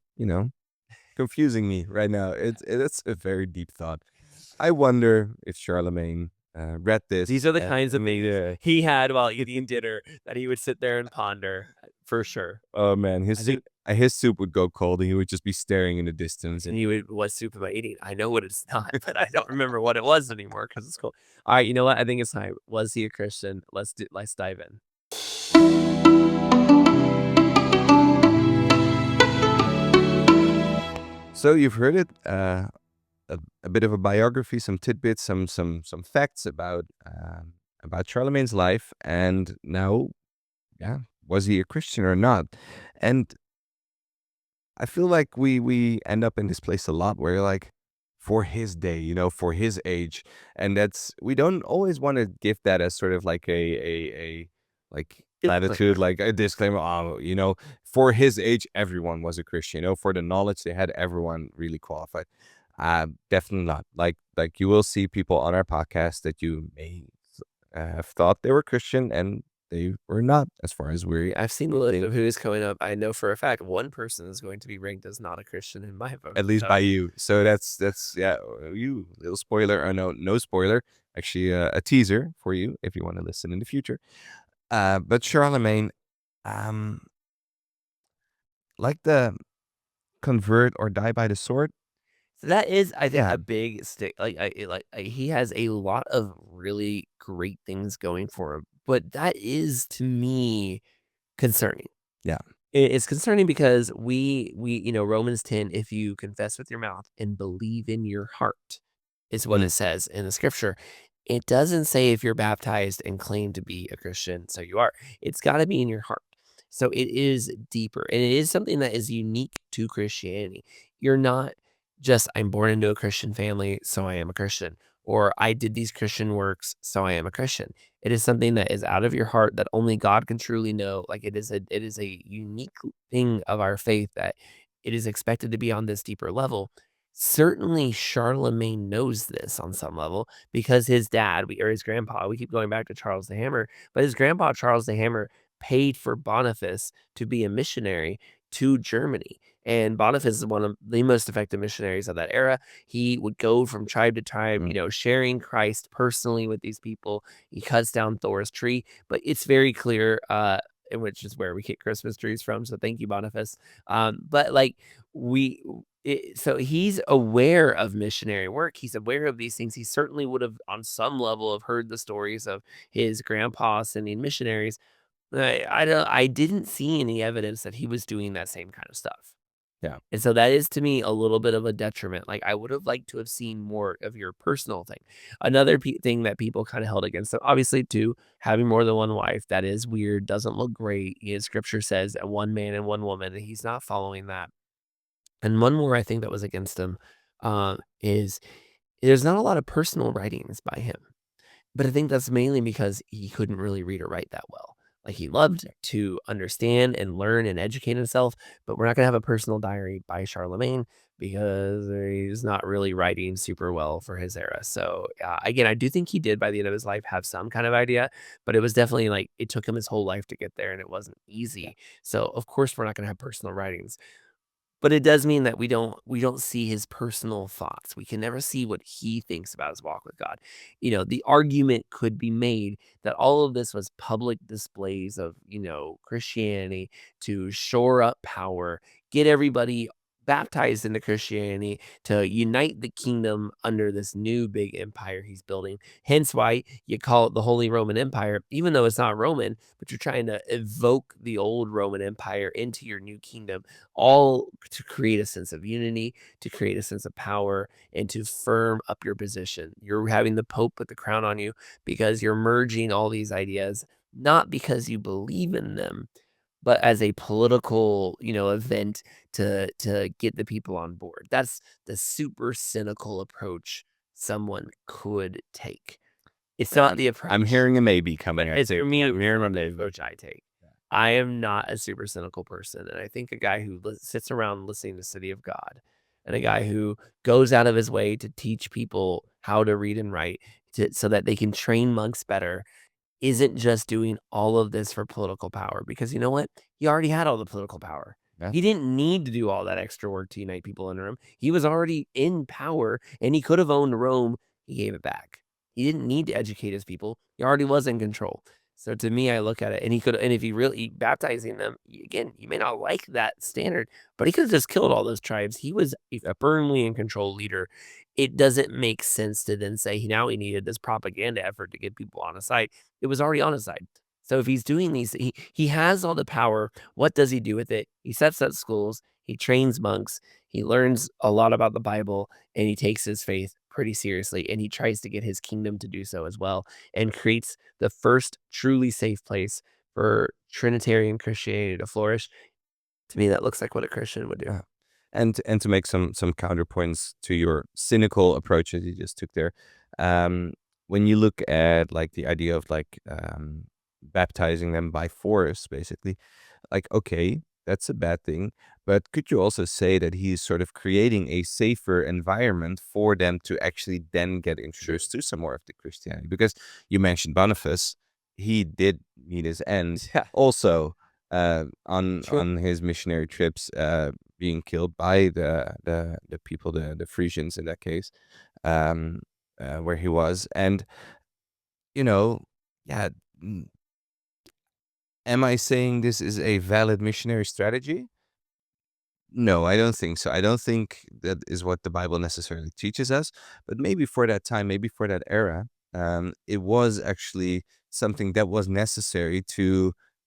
confusing me right now. It's a very deep thought. I wonder if Charlemagne read this. These are the kinds of things he had while eating dinner that he would sit there and ponder, for sure. Oh man, I think his soup would go cold, and he would just be staring in the distance. and And he would, "What soup am I eating?" I know what it's not, but I don't remember what it was anymore because it's cold. Alright, you know what? I think it's time. Was he a Christian? Let's dive in. so you've heard it, a bit of a biography, some tidbits, some facts about Charlemagne's life, and now, yeah, was he a Christian or not? And I feel like we end up in this place a lot where you're like, for his day, for his age. And we don't always want to give that as sort of like a like latitude, Disclaimer. like a disclaimer. For his age, everyone was a Christian. For the knowledge they had, everyone really qualified. Definitely not. Like you will see people on our podcast that you may have thought they were Christian and they were not, as far as I've seen the list of who is coming up. I know for a fact one person is going to be ranked as not a Christian in my vote. at least So by you. So that's yeah, you little spoiler or no spoiler. Actually, a teaser for you if you want to listen in the future. But Charlemagne, um, like the convert or die by the sword. so that is, I think, Yeah, a big stick. He has a lot of really great things going for him, but that is to me concerning. yeah. It's concerning because Romans 10, if you confess with your mouth and believe in your heart, is what Mm, it says in the scripture. It doesn't say if you're baptized and claim to be a Christian, so you are. It's got to be in your heart. So it is deeper, and it is something that is unique to Christianity. You're not just, I'm born into a Christian family, so I am a Christian, or I did these Christian works, so I am a Christian. It is something that is out of your heart that only God can truly know. Like it is a unique thing of our faith that it is expected to be on this deeper level. Certainly Charlemagne knows this on some level because his dad, or his grandpa, we keep going back to Charles the Hammer, but his grandpa Charles the Hammer paid for Boniface to be a missionary to Germany. And Boniface is one of the most effective missionaries of that era. He would go from tribe to tribe, mm, sharing Christ personally with these people. He cuts down Thor's tree, but it's very clear, which is where we get Christmas trees from. So thank you, Boniface. But like we, so he's aware of missionary work. He's aware of these things. He certainly would have, on some level, have heard the stories of his grandpa sending missionaries. I didn't see any evidence that he was doing that same kind of stuff. yeah, And so that is to me a little bit of a detriment. Like I would have liked to have seen more of your personal thing. Another thing that people kind of held against them, obviously, too, having more than one wife, that is weird, doesn't look great. Scripture says that one man and one woman, and he's not following that. And one more I think that was against him is there's not a lot of personal writings by him. But I think that's mainly because he couldn't really read or write that well. Like, he loved to understand and learn and educate himself, but we're not gonna have a personal diary by Charlemagne because he's not really writing super well for his era. So, again, I do think he did by the end of his life have some kind of idea, but it was definitely like it took him his whole life to get there and it wasn't yeah, easy. So, of course, we're not gonna have personal writings. But it does mean that we don't see his personal thoughts. We can never see what he thinks about his walk with God. The argument could be made that all of this was public displays of, Christianity to shore up power, get everybody baptized into Christianity to unite the kingdom under this new big empire he's building. Hence why you call it the Holy Roman Empire, even though it's not Roman, but you're trying to evoke the old Roman Empire into your new kingdom, all to create a sense of unity, to create a sense of power, and to firm up your position. You're having the Pope put the crown on you because you're merging all these ideas, not because you believe in them, but as a political, event to get the people on board. That's the super cynical approach someone could take. It's not the I'm approach. hearing a maybe coming right It's too. for me, a the approach I take. I am not a super cynical person, and I think a guy who sits around listening to City of God, and a guy who goes out of his way to teach people how to read and write, so that they can train monks better, isn't just doing all of this for political power. Because you know what? He already had all the political power. Yeah, He didn't need to do all that extra work to unite people under him. He was already in power, and he could have owned Rome. He gave it back. He didn't need to educate his people. He already was in control. So to me, I look at it, and he could, and if he really baptizing them again, you may not like that standard, but he could have just killed all those tribes. He was a firmly in control leader. It doesn't make sense to then say now he needed this propaganda effort to get people on his side. It was already on his side. So if he's doing these, he has all the power. What does he do with it? He sets up schools. He trains monks. He learns a lot about the Bible, and he takes his faith pretty seriously. And he tries to get his kingdom to do so as well, and creates the first truly safe place for Trinitarian Christianity to flourish. To me, that looks like what a Christian would do. yeah. And to make some counterpoints to your cynical approach that you just took there, um, when you look at like the idea of like baptizing them by force, basically, like, okay, that's a bad thing, but could you also say that he's sort of creating a safer environment for them to actually then get True. introduced to some more of the Christianity? Because you mentioned Boniface, he did meet his end Yeah. also on True. his missionary trips, being killed by the people, the Frisians in that case, um, where he was, and you know, yeah. Am I saying this is a valid missionary strategy? No, I don't think so. I don't think that is what the Bible necessarily teaches us, but maybe for that time, maybe for that era, it was actually something that was necessary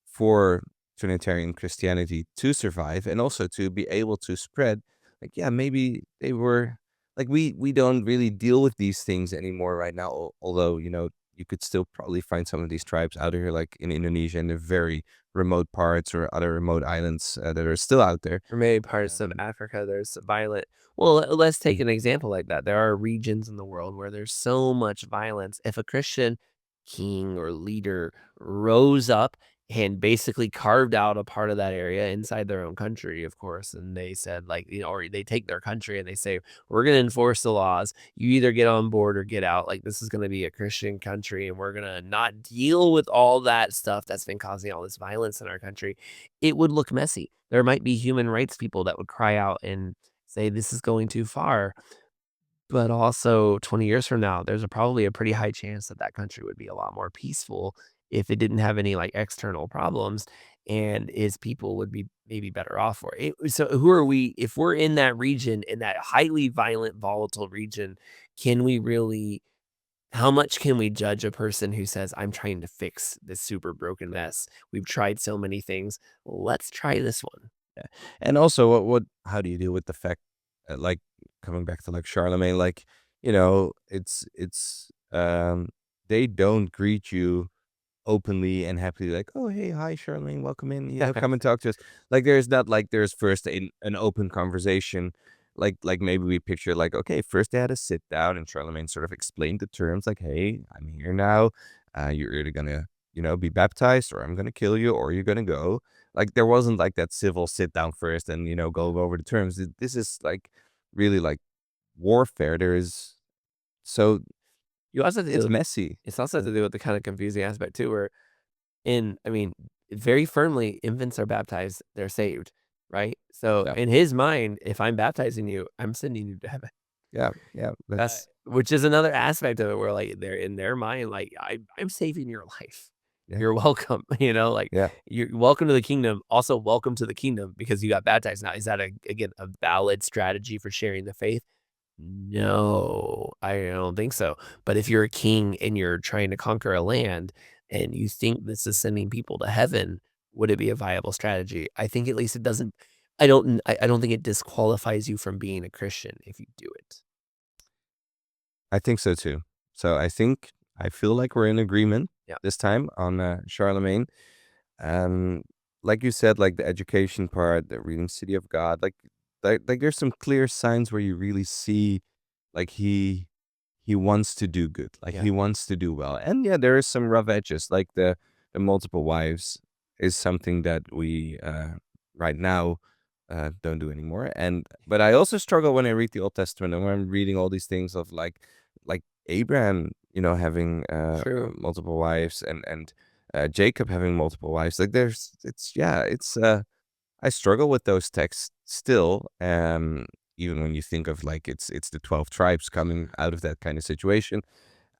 for Trinitarian Christianity to survive and also to be able to spread. Like, yeah, maybe they were like we don't really deal with these things anymore right now. Although you could still probably find some of these tribes out here, like in Indonesia, and the very remote parts or other remote islands that are still out there. For many parts of Um, Africa, there's violent well, let's take mm, an example like that. There are regions in the world where there's so much violence. If a Christian king or leader rose up and basically carved out a part of that area inside their own country, of course, and they said, like, or they take their country and they say, "We're gonna enforce the laws. You either get on board or get out. Like, this is gonna be a Christian country, and we're gonna not deal with all that stuff that's been causing all this violence in our country." It would look messy. There might be human rights people that would cry out and say, "This is going too far." But also 20 years from now, there's probably a pretty high chance that that country would be a lot more peaceful if it didn't have any, like, external problems, and its people would be maybe better off for it. So who are we if we're in that region, in that highly violent, volatile region, can we really how much can we judge a person who says, "I'm trying to fix this super broken mess. We've tried so many things. Let's try this one." yeah. And also, how do you deal with the fact, like coming back to like Charlemagne, like they don't greet you openly and happily like, "Oh, hey, hi, Charlene, welcome in, come and talk to us." Like, there's not like there's first an open conversation. Like maybe we picture like, okay, first they had a sit down and Charlemagne sort of explained the terms like, "Hey, I'm here now. You're either gonna, be baptized or I'm gonna kill you or you're gonna go." Like, there wasn't like that civil sit down first and, go over the terms. This is like really like warfare. There is so You also have to deal it's with messy. it's also have to deal with the kinda confusing aspect too where I mean, very firmly, infants are baptized, they're saved, right? So, Yeah. in his mind, if I'm baptizing you, I'm sending you to heaven. Yeah. Yeah. That's Which is another aspect of it where, like, they're in their mind, like, I'm saving your life. yeah. You're welcome, like, Yeah. you're welcome to the kingdom, also welcome to the kingdom because you got baptized. Now, is that, again, a valid strategy for sharing the faith? No, I don't think so. But if you're a king and you're trying to conquer a land and you think this is sending people to heaven, would it be a viable strategy? I think at least it doesn't I don't think it disqualifies you from being a Christian if you do it. I think so too. So I feel like we're in agreement Yeah. this time on Charlemagne. Um, like you said, like the education part, the reading City of God, like there's some clear signs where you really see like he wants to do good, like Yeah. he wants to do well. And yeah, there is some rough edges, like the multiple wives is something that we right now don't do anymore. And but I also struggle when I read the Old Testament and when I'm reading all these things of like Abraham, having True. multiple wives and Jacob having multiple wives. Like there's it's yeah, it's I struggle with those texts still. Even when you think of like it's the 12 tribes coming out of that kind of situation.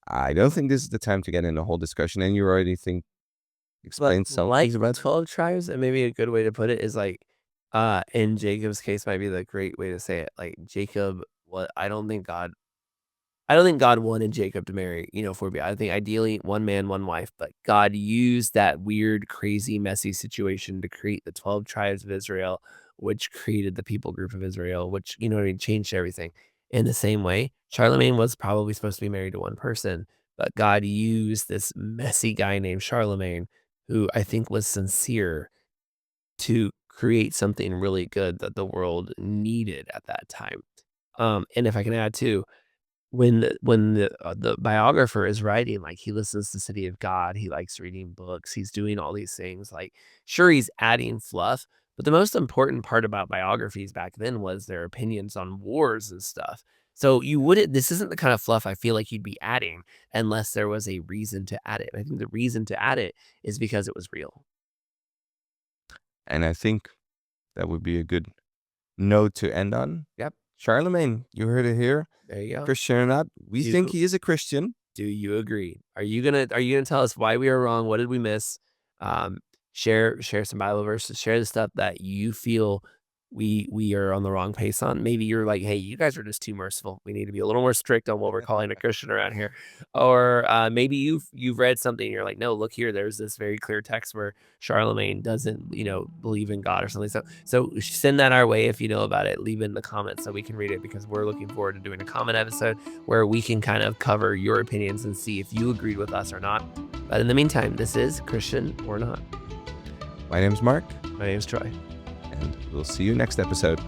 I don't think this is the time to get in a whole discussion, and you already think But explain some like things about it. 12 tribes, and maybe a good way to put it is like, in Jacob's case might be the great way to say it. Like Jacob, what I don't think God wanted Jacob to marry, 4 I think ideally 1 man, 1 wife, but God used that weird, crazy, messy situation to create the 12 tribes of Israel, which created the people group of Israel, which, what I mean, changed everything. In the same way, Charlemagne was probably supposed to be married to 1 person, but God used this messy guy named Charlemagne, who I think was sincere to create something really good that the world needed at that time. And if I can add too, when the biographer is writing, like, he listens to City of God, he likes reading books, he's doing all these things, like, sure, he's adding fluff, but the most important part about biographies back then was their opinions on wars and stuff. So you wouldn't this isn't the kind of fluff I feel like you'd be adding unless there was a reason to add it. I think the reason to add it is because it was real. And I think that would be a good note to end on. Yep. Charlemagne, you heard it here. There you go. Christian or not, we Do- think he is a Christian. Do you agree? Are you gonna tell us why we were wrong? What did we miss? Share some Bible verses. Share the stuff that you feel we are on the wrong pace on. Maybe you're like, hey, you guys are just too merciful. We need to be a little more strict on what we're calling a Christian around here. Or maybe you've read something and you're like, no, look here. There's this very clear text where Charlemagne doesn't believe in God or something. So send that our way if you know about it. Leave it in the comments so we can read it, because we're looking forward to doing a comment episode where we can kind of cover your opinions and see if you agreed with us or not. But in the meantime, this is Christian or Not. My name's Mark, My name's Troy. and we'll see you next episode.